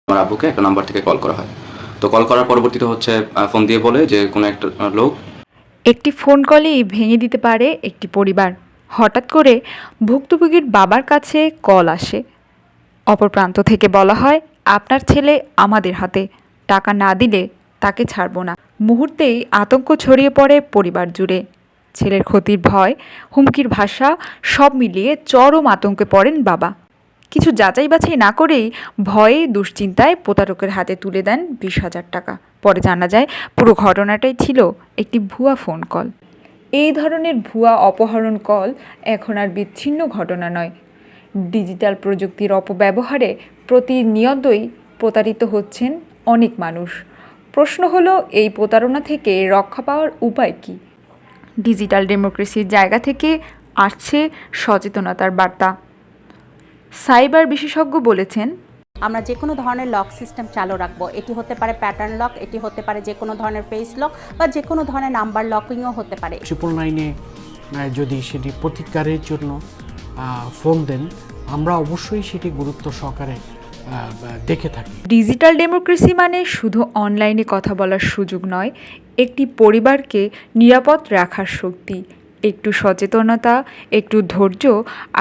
আমার আব্বুকে একটা নাম্বার থেকে কল করা হয়। তো কল করার পরবর্তীতে হচ্ছে ফোন দিয়ে বলে যে কোনো একটা লোক একটি ফোন কলেই ভেঙে দিতে পারে একটি পরিবার। হঠাৎ করে ভুক্তভোগীর বাবার কাছে কল আসে। অপর প্রান্ত থেকে বলা হয়, আপনার ছেলে আমাদের হাতে, টাকা না দিলে তাকে ছাড়ব না। মুহূর্তেই আতঙ্ক ছড়িয়ে পড়ে পরিবার জুড়ে। ছেলের ক্ষতির ভয়, হুমকির ভাষা সব মিলিয়ে চরম আতঙ্কে পড়েন বাবা। কিছু যাচাই বাছাই না করেই ভয়ে দুশ্চিন্তায় প্রতারকের হাতে তুলে দেন 20,000 টাকা। পরে জানা যায় পুরো ঘটনাটাই ছিল একটি ভুয়া ফোন কল। এই ধরনের ভুয়া অপহরণ কল এখন আর বিচ্ছিন্ন ঘটনা নয়। ডিজিটাল প্রযুক্তির অপব্যবহারে প্রতিনিয়তই প্রতারিত হচ্ছেন অনেক মানুষ। প্রশ্ন হলো, এই প্রতারণা থেকে রক্ষা পাওয়ার উপায় কী? ডিজিটাল ডেমোক্রেসির জায়গা থেকে আসছে সচেতনতার বার্তা। সাইবার বিশেষজ্ঞ বলেছেন, আমরা যে কোনো ধরনের লক সিস্টেম চালু রাখবো। এটি হতে পারে প্যাটার্ন লক, এটি হতে পারে যে কোনো ধরনের ফেস লক বা যে কোনো ধরনের নাম্বার লকিংও হতে পারে। 999 যদি সেটি প্রতিকারের জন্য ফোন দেন, আমরা অবশ্যই সেটি গুরুত্ব সহকারে দেখে থাকি। ডিজিটাল ডেমোক্রেসি মানে শুধু অনলাইনে কথা বলার সুযোগ নয়, একটি পরিবারকে নিরাপদ রাখার শক্তি। একটু সচেতনতা, একটু ধৈর্য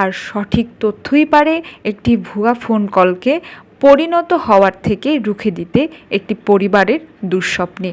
আর সঠিক তথ্যই পারে একটি ভুয়া ফোন কলকে পরিণত হওয়ার থেকে রুখে দিতে একটি পরিবারের দুঃস্বপ্নে।